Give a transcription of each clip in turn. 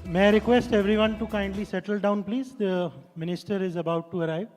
May I request everyone to kindly settle down, please? The minister is about to arrive.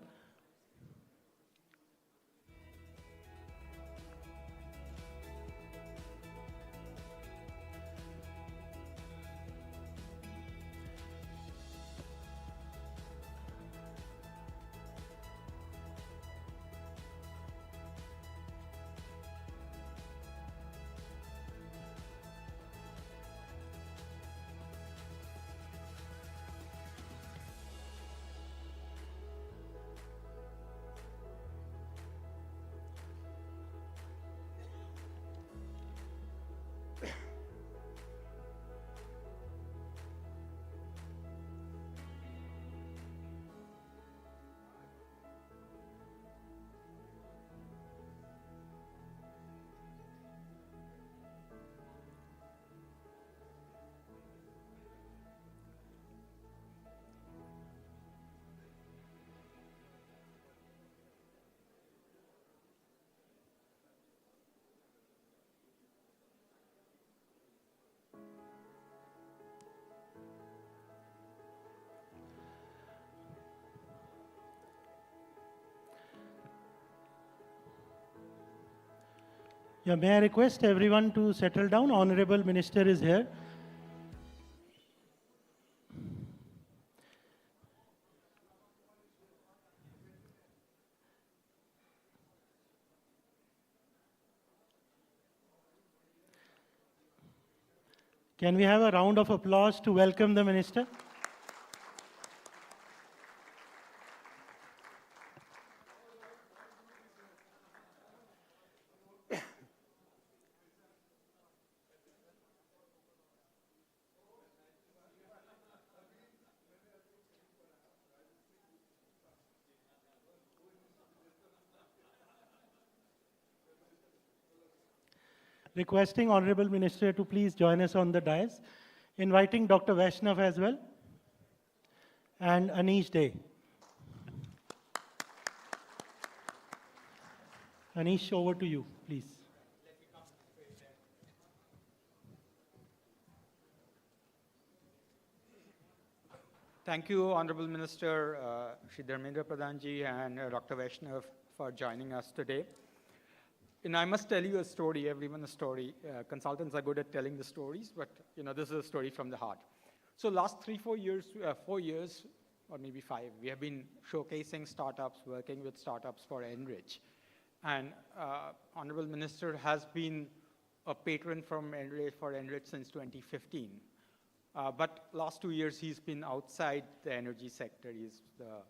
Yeah, may I request everyone to settle down? Honorable Minister is here. Can we have a round of applause to welcome the Minister? Requesting Honorable Minister to please join us on the dais. Inviting Dr. Vaishnav as well. And Anish Day. Anish, over to you, please. Thank you, Honorable Minister Shri Pradhanji and Dr. Vaishnav for joining us today. I must tell you a story, everyone a story. Consultants are good at telling the stories, but this is a story from the heart. So last 4 years, or maybe 5, we have been showcasing startups, working with startups for Enrich. And Honorable Minister has been a patron for Enrich since 2015. But last 2 years, he's been outside the energy sector. He's the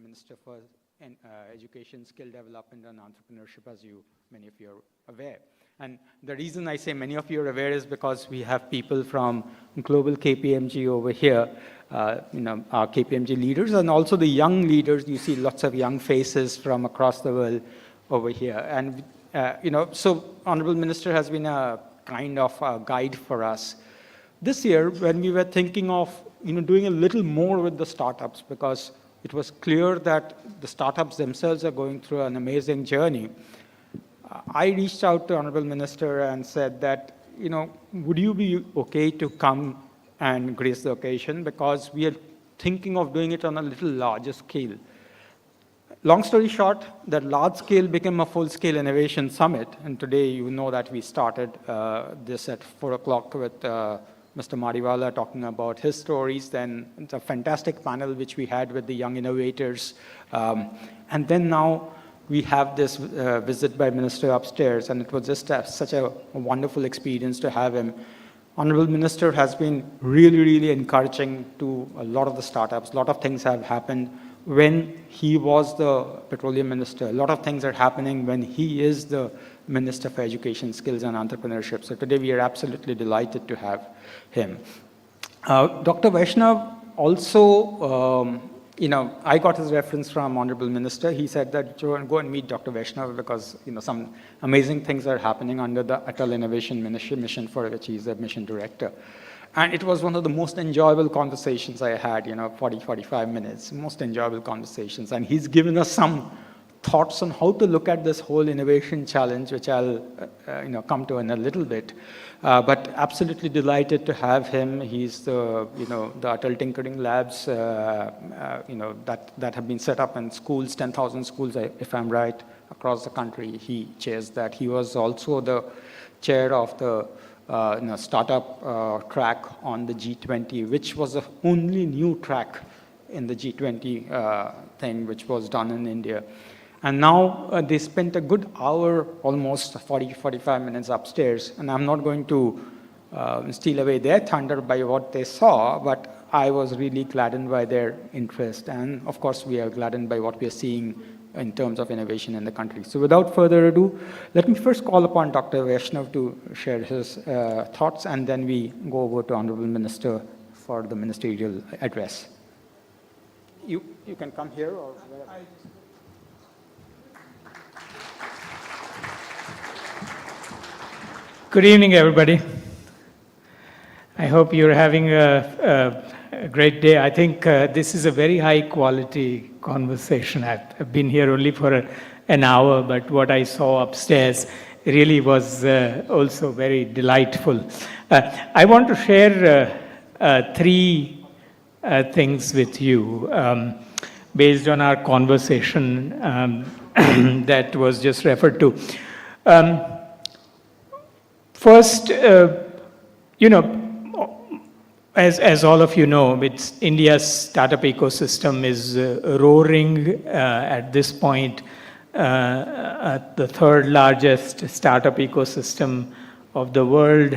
Minister for Education, Skill Development, and Entrepreneurship, as many of you are aware. And the reason I say many of you are aware is because we have people from global KPMG over here, our KPMG leaders, and also the young leaders. You see lots of young faces from across the world over here. And, so Honorable Minister has been a kind of a guide for us. This year, when we were thinking of, doing a little more with the startups, because it was clear that the startups themselves are going through an amazing journey, I reached out to Honorable Minister and said that, would you be okay to come and grace the occasion, because we are thinking of doing it on a little larger scale. Long story short, that large scale became a full-scale innovation summit, and today you know that we started this at 4 o'clock with Mr. Mariwala talking about his stories, then the fantastic panel which we had with the young innovators, and then now we have this visit by Minister upstairs, and it was just such a wonderful experience to have him. Honorable Minister has been really, really encouraging to a lot of the startups. A lot of things have happened when he was the petroleum minister. A lot of things are happening when he is the Minister for Education, Skills and Entrepreneurship. So today we are absolutely delighted to have him. Dr. Vaishnav also, I got his reference from Honorable Minister. He said that go and meet Dr. Vaishnav because some amazing things are happening under the Atal Innovation mission for which he's the mission director. And it was one of the most enjoyable conversations I had, 40, 45 minutes, most enjoyable conversations. And he's given us some thoughts on how to look at this whole innovation challenge, which I'll come to in a little bit. But absolutely delighted to have him. He's the Atal Tinkering Labs, that have been set up in schools, 10,000 schools, if I'm right, across the country. He chairs that. He was also the chair of the startup track on the G20, which was the only new track in the G20 thing, which was done in India. And now they spent a good hour, almost 40, 45 minutes upstairs. And I'm not going to steal away their thunder by what they saw, but I was really gladdened by their interest. And of course, we are gladdened by what we are seeing in terms of innovation in the country. So without further ado, let me first call upon Dr. Vaishnav to share his thoughts, and then we go over to Honorable Minister for the ministerial address. You can come here or wherever. Good evening, everybody. I hope you're having a great day. I think this is a very high quality conversation. I've been here only for an hour, but what I saw upstairs really was also very delightful. I want to share three things with you based on our conversation that was just referred to. First, as all of you know, India's startup ecosystem is roaring at this point, at the third largest startup ecosystem of the world.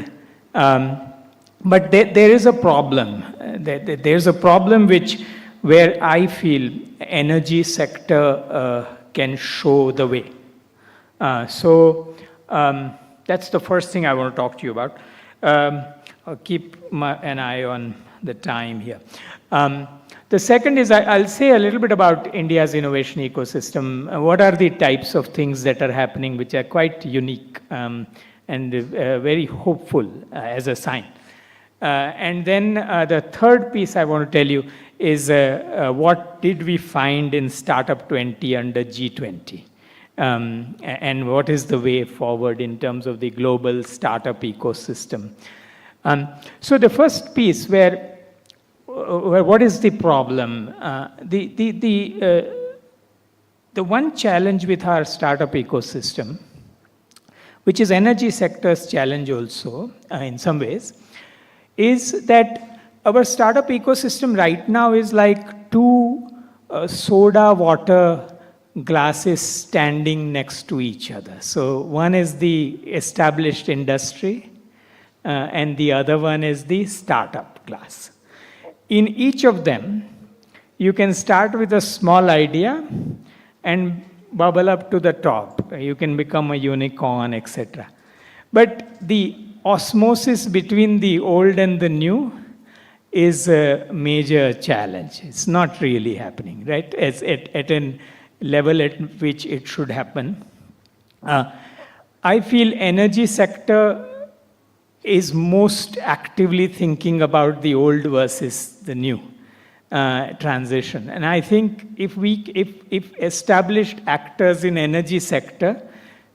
But there is a problem. There's a problem where I feel energy sector can show the way. That's the first thing I want to talk to you about. I'll keep an eye on the time here. The second is I'll say a little bit about India's innovation ecosystem. What are the types of things that are happening which are quite unique and very hopeful as a sign. And then the third piece I want to tell you is what did we find in Startup 20 under G20? And what is the way forward in terms of the global startup ecosystem. So the first piece where what is the problem? The one challenge with our startup ecosystem, which is energy sector's challenge also in some ways, is that our startup ecosystem right now is like two soda water glasses standing next to each other. So one is the established industry and the other one is the startup glass. In each of them, you can start with a small idea and bubble up to the top. You can become a unicorn, etc. But the osmosis between the old and the new is a major challenge. It's not really happening, right? At an level at which it should happen. I feel energy sector is most actively thinking about the old versus the new transition. And I think if established actors in energy sector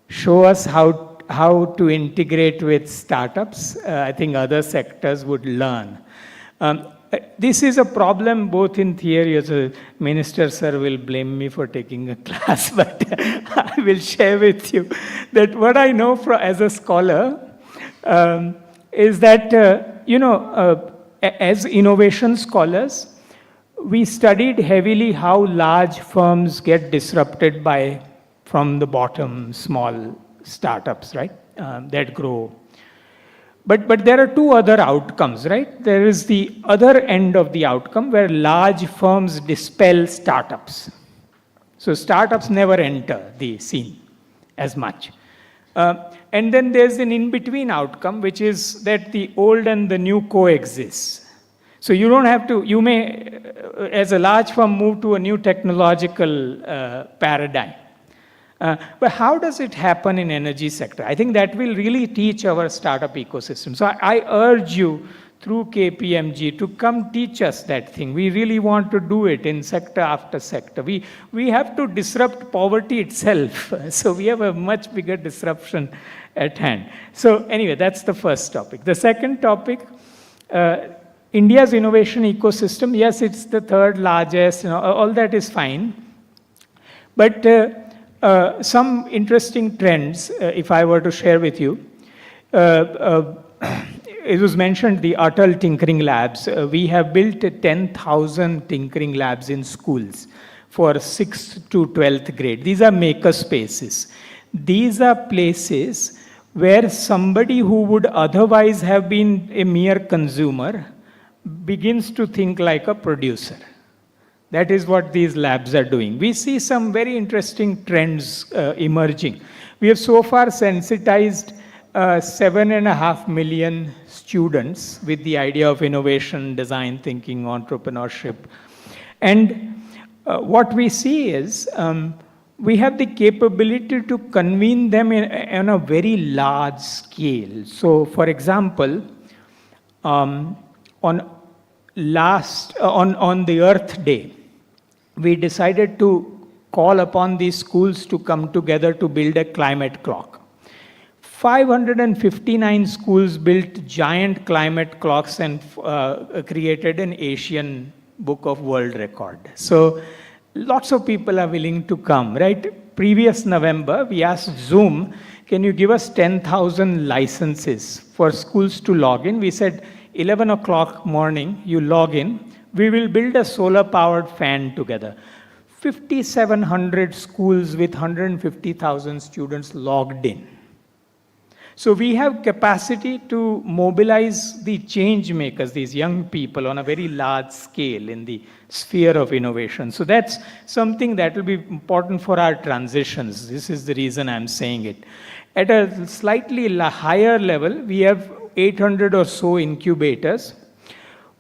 show us how to integrate with startups, I think other sectors would learn. This is a problem both in theory, as a minister sir will blame me for taking a class, but I will share with you that what I know as a scholar is that, as innovation scholars, we studied heavily how large firms get disrupted from the bottom, small startups, right, that grow. But there are two other outcomes, right? There is the other end of the outcome where large firms dispel startups. So startups never enter the scene as much. And then there's an in-between outcome, which is that the old and the new coexist. So you don't have to, you may, as a large firm, move to a new technological paradigm. But how does it happen in energy sector? I think that will really teach our startup ecosystem. So I urge you through KPMG to come teach us that thing. We really want to do it in sector after sector. We have to disrupt poverty itself. So we have a much bigger disruption at hand. So anyway, that's the first topic. The second topic, India's innovation ecosystem. Yes, it's the third largest, all that is fine. But some interesting trends, if I were to share with you, it was mentioned the Atal tinkering labs. We have built 10,000 tinkering labs in schools for 6th to 12th grade. These are maker spaces. These are places where somebody who would otherwise have been a mere consumer begins to think like a producer. That is what these labs are doing. We see some very interesting trends emerging. We have so far sensitized 7.5 million students with the idea of innovation, design thinking, entrepreneurship. And what we see is we have the capability to convene them in a very large scale. So, for example, on the Earth Day, we decided to call upon these schools to come together to build a climate clock. 559 schools built giant climate clocks and created an Asian Book of World Record. So lots of people are willing to come, right? Previous November, we asked Zoom, can you give us 10,000 licenses for schools to log in? We said, 11 o'clock morning, you log in, we will build a solar-powered fan together. 5,700 schools with 150,000 students logged in. So we have capacity to mobilize the change makers, these young people, on a very large scale in the sphere of innovation. So that's something that will be important for our transitions. This is the reason I'm saying it. At a slightly higher level, we have 800 or so incubators.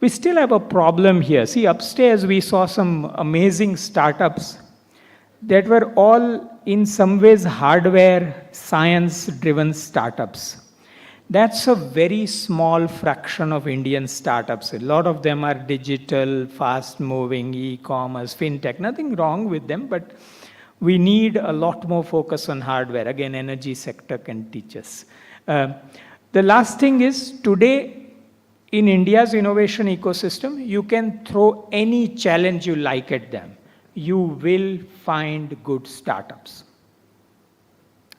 We still have a problem here. See, upstairs we saw some amazing startups that were all in some ways hardware, science-driven startups. That's a very small fraction of Indian startups. A lot of them are digital, fast-moving, e-commerce, fintech. Nothing wrong with them, but we need a lot more focus on hardware. Again, energy sector can teach us. The last thing is, today, in India's innovation ecosystem, you can throw any challenge you like at them. You will find good startups.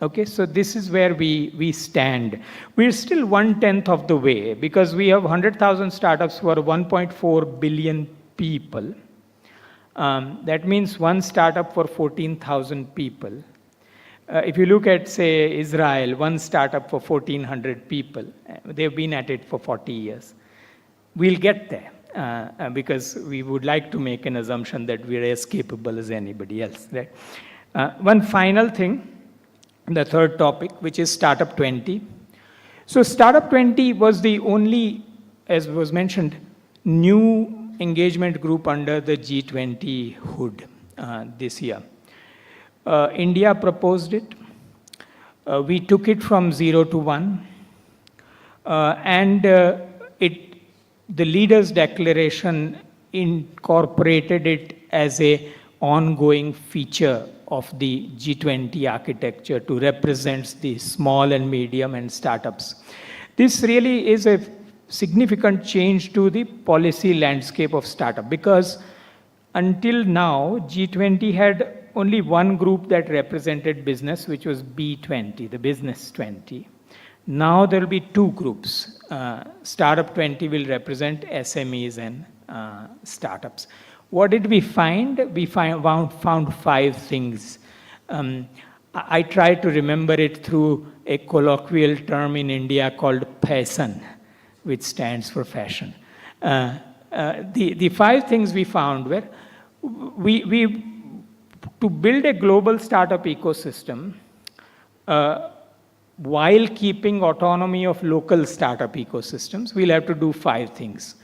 Okay, so this is where we stand. We're still 1/10 of the way because we have 100,000 startups for 1.4 billion people. That means one startup for 14,000 people. If you look at, say, Israel, one startup for 1,400 people. They've been at it for 40 years. We'll get there. Because we would like to make an assumption that we're as capable as anybody else. Right? One final thing, the third topic, which is Startup 20. So Startup 20 was the only, as was mentioned, new engagement group under the G20 hood this year. India proposed it. We took it from 0 to 1. The leaders' declaration incorporated it as an ongoing feature of the G20 architecture to represent the small and medium and startups. This really is a significant change to the policy landscape of startup because until now, G20 had only one group that represented business, which was B20, the Business 20. Now there will be two groups. Startup 20 will represent SMEs and startups. What did we find? We found 5 things. I tried to remember it through a colloquial term in India called fashion, which stands for fashion. The 5 things we found were, to build a global startup ecosystem, while keeping autonomy of local startup ecosystems, we'll have to do 5 things.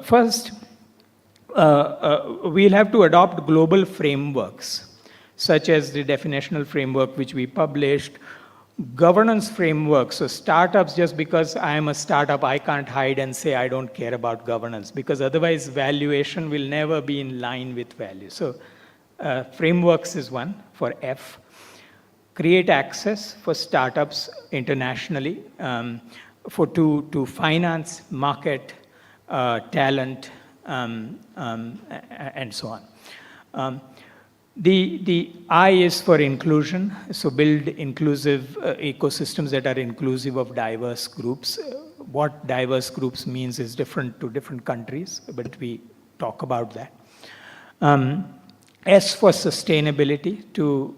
First, we'll have to adopt global frameworks, such as the definitional framework which we published, governance framework. So startups, just because I am a startup, I can't hide and say I don't care about governance, because otherwise valuation will never be in line with value. So frameworks is one for F. Create access for startups internationally to finance, market, talent, and so on. The I is for inclusion, so build inclusive ecosystems that are inclusive of diverse groups. What diverse groups means is different to different countries, but we talk about that. S for sustainability, to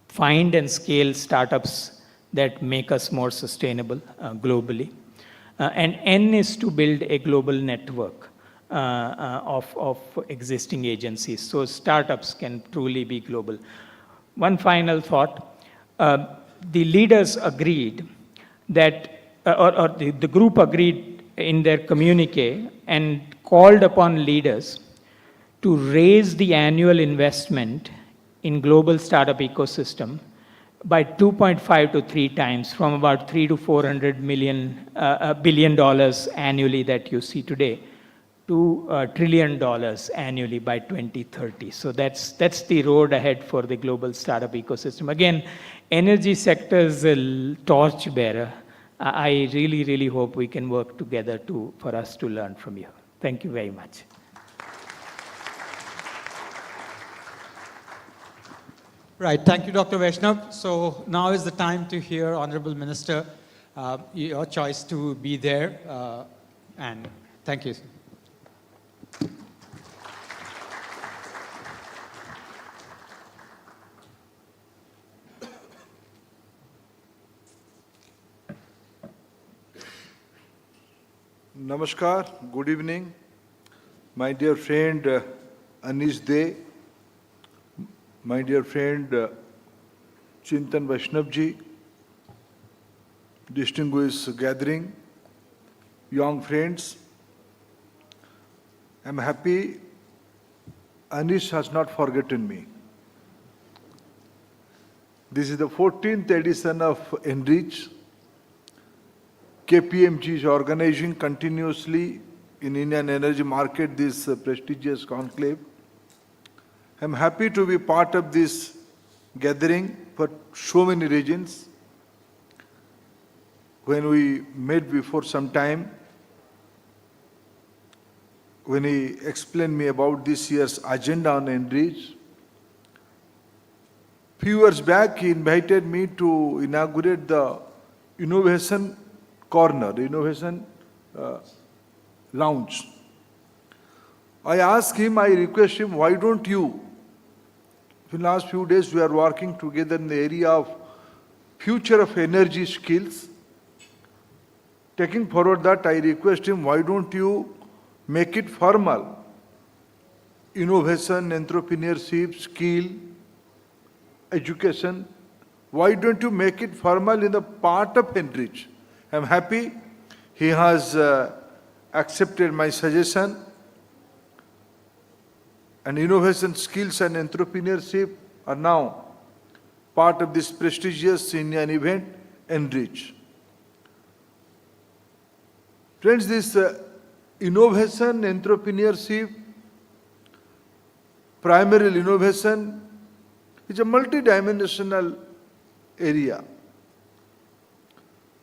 find and scale startups that make us more sustainable globally. And N is to build a global network of existing agencies, so startups can truly be global. One final thought, the leaders agreed that, or the group agreed in their communique and called upon leaders to raise the annual investment in global startup ecosystem by 2.5 to 3 times, from about $300 to $400 billion annually that you see today, to $1 trillion annually by 2030. So that's the road ahead for the global startup ecosystem. Again, energy sector is a torch bearer. I really, really hope we can work together for us to learn from you. Thank you very much. Right, thank you, Dr. Vaishnav. So now is the time to hear Honorable Minister, your choice to be there, and thank you. Namaskar, good evening. My dear friend Anish De, my dear friend Chintan Vaishnav ji, distinguished gathering, young friends, I'm happy Anish has not forgotten me. This is the 14th edition of Enrich. KPMG is organizing continuously in Indian energy market this prestigious conclave. I'm happy to be part of this gathering for so many reasons. When we met before some time, when he explained me about this year's agenda on Enrich, few years back he invited me to inaugurate the Innovation Corner, Innovation Lounge. I asked him, I request him, why don't you? In the last few days we are working together in the area of future of energy skills. Taking forward that, I request him, why don't you make it formal? Innovation, entrepreneurship, skill, education. Why don't you make it formal in the part of Enrich? I'm happy he has accepted my suggestion. And innovation, skills and entrepreneurship are now part of this prestigious Indian event, Enrich. Friends, this innovation, entrepreneurship, primary innovation is a multidimensional area.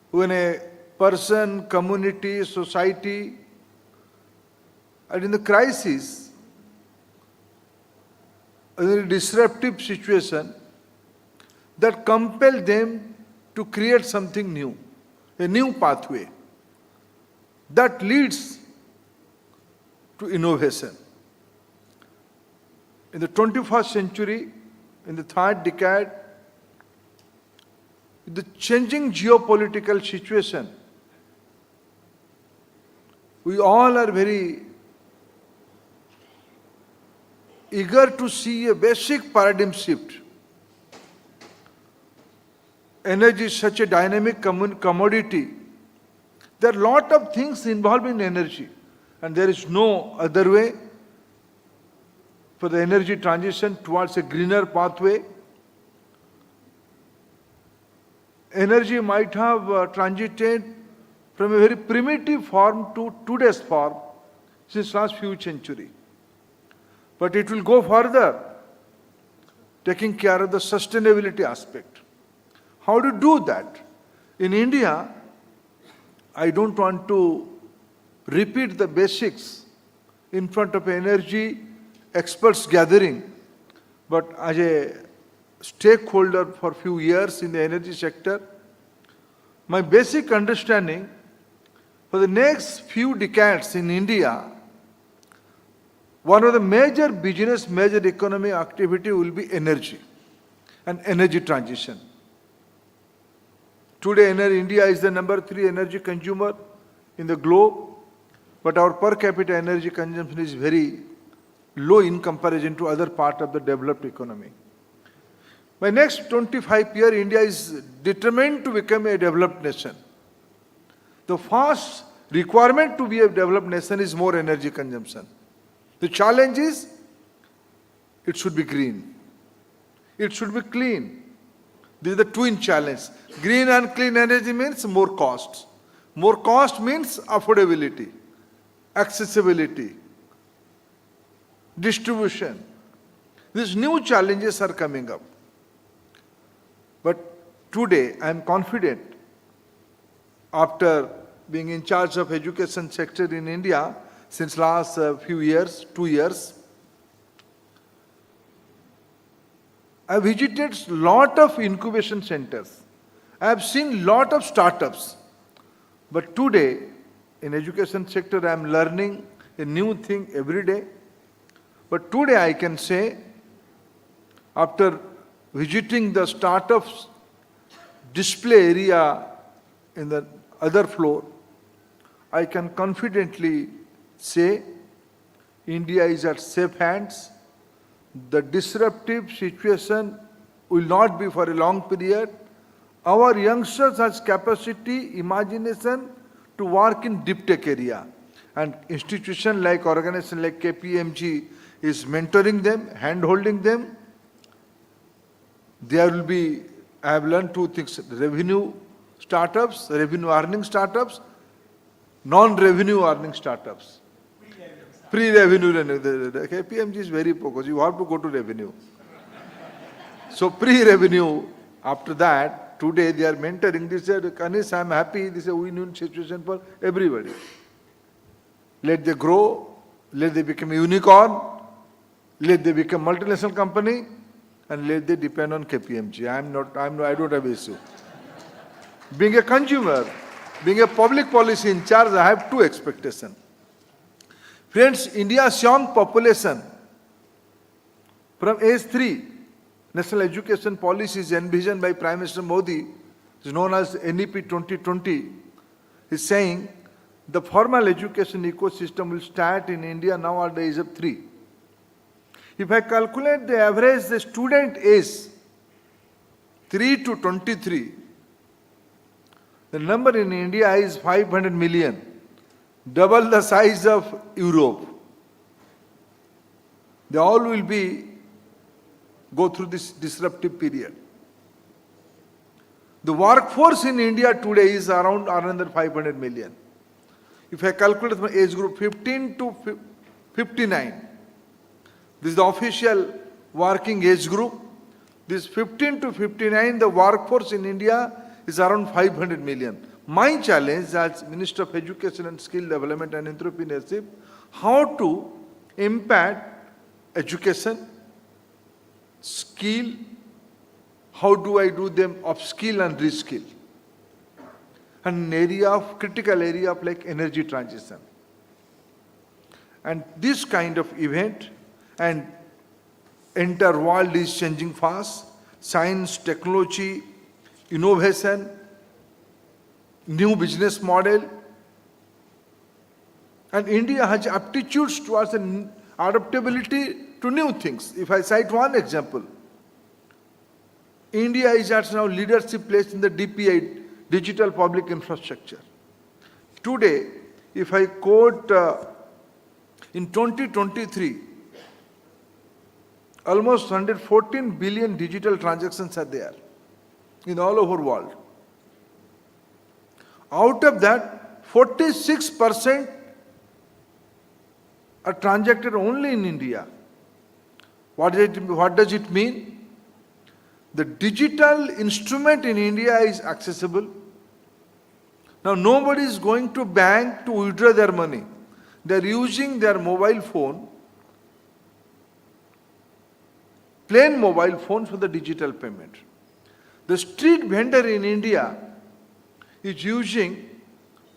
When a person, community, society are in the crisis, a very disruptive situation that compel them to create something new, a new pathway that leads to innovation. In the 21st century, in the third decade, the changing geopolitical situation, we all are very eager to see a basic paradigm shift. Energy is such a dynamic commodity. There are a lot of things involved in energy, and there is no other way for the energy transition towards a greener pathway. energy might have transited from a very primitive form to today's form since last few centuries. But it will go further, taking care of the sustainability aspect. How to do that? In India, I don't want to repeat the basics in front of energy experts gathering, but as a stakeholder for few years in the energy sector, my basic understanding for the next few decades in India, one of the major business, major economic activity will be energy and energy transition. Today, India is the number 3 energy consumer in the globe, but our per capita energy consumption is very low in comparison to other parts of the developed economy. By next 25 years, India is determined to become a developed nation. The first requirement to be a developed nation is more energy consumption. The challenge is, it should be green. It should be clean. This is the twin challenge. Green and clean energy means more costs. More cost means affordability, accessibility, distribution. These new challenges are coming up. But today, I am confident, after being in charge of education sector in India since last few years, 2 years, I visited a lot of incubation centers. I have seen lot of startups. But today, in education sector, I am learning a new thing every day. But today I can say, after visiting the startups display area in the other floor, I can confidently say India is at safe hands. The disruptive situation will not be for a long period. Our youngsters has capacity, imagination to work in deep tech area. And institution like organization like KPMG is mentoring them, hand-holding them. There will be, I have learned 2 things, revenue startups, revenue earning startups, non-revenue earning startups. Pre-revenue, the KPMG is very focused, you have to go to revenue. So pre-revenue, after that, today they are mentoring, they said, Kanish, I am happy, this is a win-win situation for everybody. Let they grow, let they become a unicorn, let they become multinational company, and let they depend on KPMG. I don't have issue. Being a consumer, being a public policy in charge, I have 2 expectations. Friends, India's young population from age 3, National Education Policy is envisioned by Prime Minister Modi, is known as NEP 2020, is saying the formal education ecosystem will start in India now at the age of 3. If I calculate the average the student age, 3 to 23, the number in India is 500 million, double the size of Europe. They all will go through this disruptive period. The workforce in India today is around another 500 million. If I calculate my age group 15 to 59, this is the official working age group. This 15 to 59, the workforce in India is around 500 million. My challenge as Minister of Education and Skill Development and Entrepreneurship, how to impact education, skill, how do I do them upskill and reskill? An area of, critical area of like energy transition. And this kind of event, and entire world is changing fast, science, technology, innovation, new business model, and India has aptitudes towards an adaptability to new things. If I cite one example, India is at now leadership place in the DPI, digital public infrastructure. Today, if I quote in 2023, almost 114 billion digital transactions are there in all over world. Out of that, 46% are transacted only in India. What does it mean? The digital instrument in India is accessible. Now nobody is going to bank to withdraw their money. They are using their mobile phone, plain mobile phones for the digital payment. The street vendor in India is using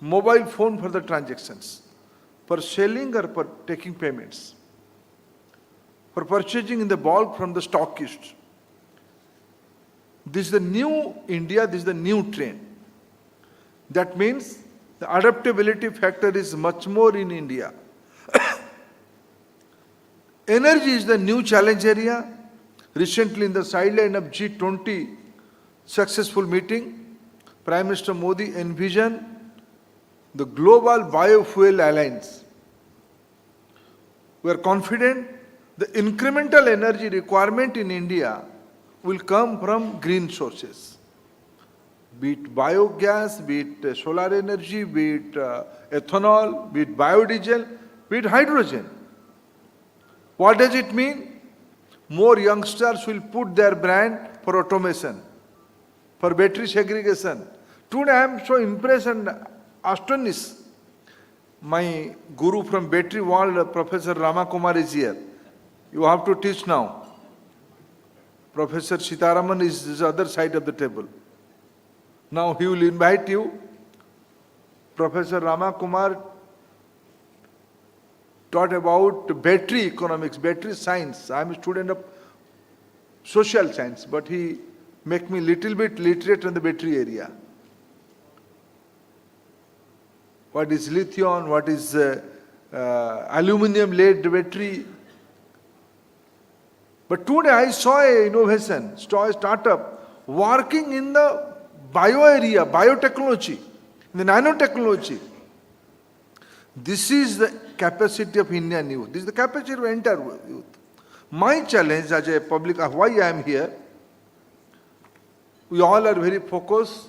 mobile phone for the transactions, for selling or for taking payments, for purchasing in the bulk from the stockist. This is the new India, this is the new trend. That means the adaptability factor is much more in India. Energy is the new challenge area. Recently in the sideline of G20 successful meeting, Prime Minister Modi envisioned the Global Biofuel Alliance. We are confident the incremental energy requirement in India will come from green sources. Be it biogas, be it solar energy, be it ethanol, be it biodiesel, be it hydrogen. What does it mean? More youngsters will put their brand for automation, for battery segregation. Today I am so impressed and astonished. My guru from battery world, Professor Ramakumar is here. You have to teach now. Professor Sitaraman is the other side of the table. Now he will invite you. Professor Ramakumar taught about battery economics, battery science. I am a student of social science, but he make me little bit literate in the battery area. What is lithium, what is aluminum lead battery. But today I saw an innovation, saw a startup working in the bio area, biotechnology, in the nanotechnology. This is the capacity of Indian youth. This is the capacity of entire youth. My challenge as a public, why I am here, we all are very focused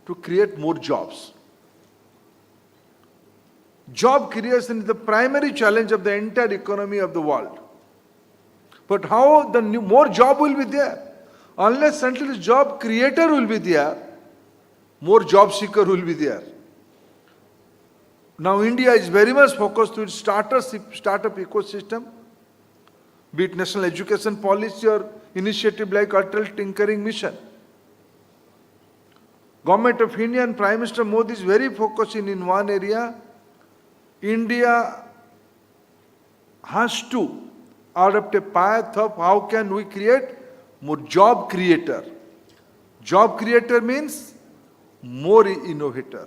to create more jobs. Job creation is the primary challenge of the entire economy of the world. But how the more job will be there? Unless until the job creator will be there, more job seeker will be there. Now India is very much focused to its startup ecosystem, be it national education policy or initiative like Atal Tinkering Mission. Government of India and Prime Minister Modi is very focused in one area. India has to adopt a path of how can we create more job creator. Job creator means more innovator.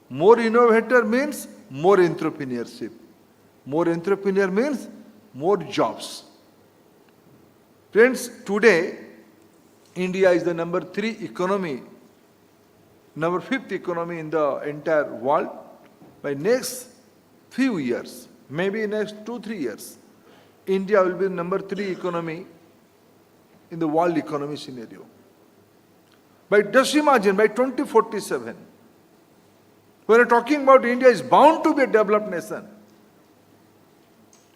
More innovator means more entrepreneurship. More entrepreneur means more jobs. Friends, today India is the number 3 economy, number 5th economy in the entire world. By next few years, maybe next 2-3 years, India will be number 3 economy in the world economy scenario. Just imagine, by 2047, we are talking about India is bound to be a developed nation.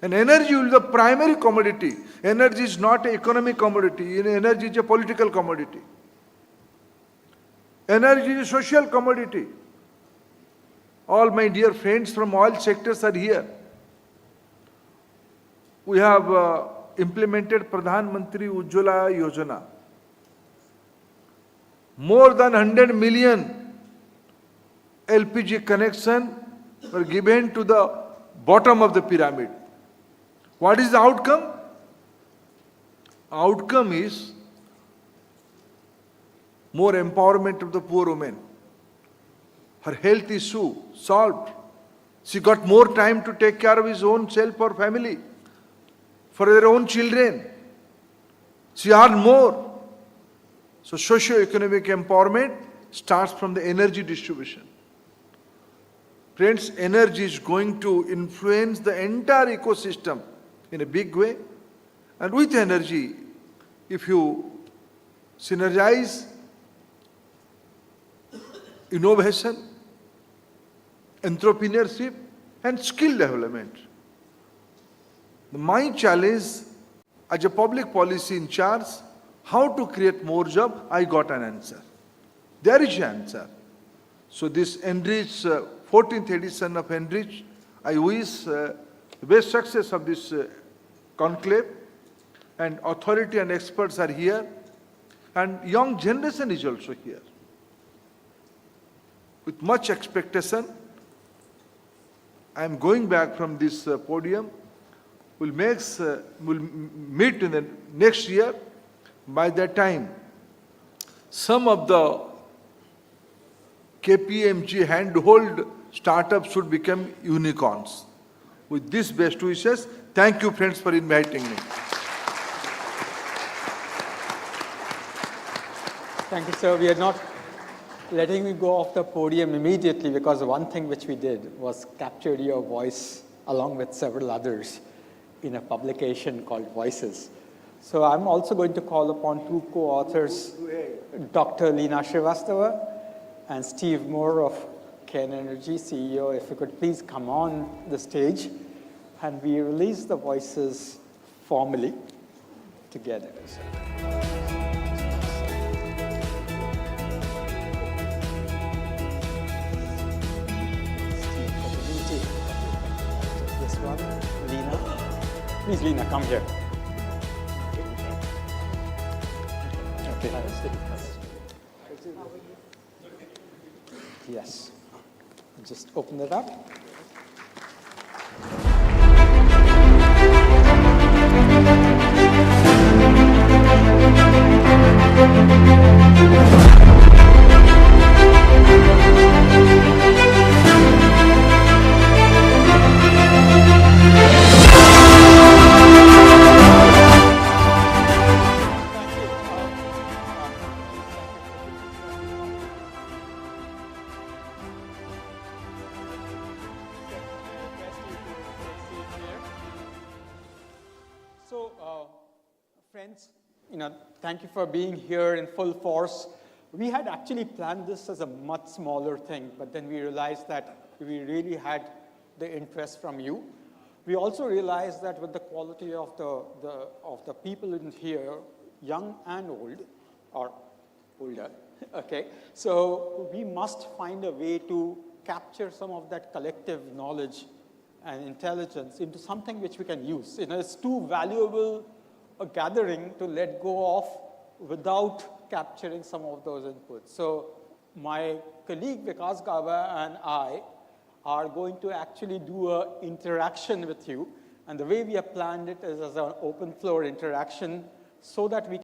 And energy will be the primary commodity. Energy is not an economic commodity. Energy is a political commodity. Energy is a social commodity. All my dear friends from all sectors are here. We have implemented Pradhan Mantri Ujjwala Yojana. More than 100 million LPG connection were given to the bottom of the pyramid. What is the outcome? Outcome is more empowerment of the poor woman. Her health issue solved. She got more time to take care of his own self or family, for their own children. She earned more. So socio-economic empowerment starts from the energy distribution. Friends, energy is going to influence the entire ecosystem in a big way. And with energy, if you synergize innovation, entrepreneurship, and skill development. My challenge as a public policy in charge, how to create more job, I got an answer. There is an answer. So this Enrich, 14th edition of Enrich, I wish the best success of this conclave, and authority and experts are here, and young generation is also here. With much expectation, I am going back from this podium. We'll meet in the next year. By that time, some of the KPMG handhold startups should become unicorns. With this best wishes, thank you friends for inviting me. Thank you, sir. We are not letting you go off the podium immediately, because one thing which we did was capture your voice along with several others in a publication called Voices. So I'm also going to call upon two co-authors, Dr. Leena Srivastava and Steve Moore of Ken Energy, CEO. If you could please come on the stage, and we release the Voices formally together. Please, Leena, come here. Okay. Yes. Just open it up. Friends, thank you for being here in full force. We had actually planned this as a much smaller thing, but then we realized that we really had the interest from you. We also realized that with the quality of the people in here, young and old, or older, okay? So we must find a way to capture some of that collective knowledge and intelligence into something which we can use. It's too valuable a gathering to let go of without capturing some of those inputs. So my colleague Vikas Gaba and I are going to actually do an interaction with you. And the way we have planned it is as an open floor interaction, so that we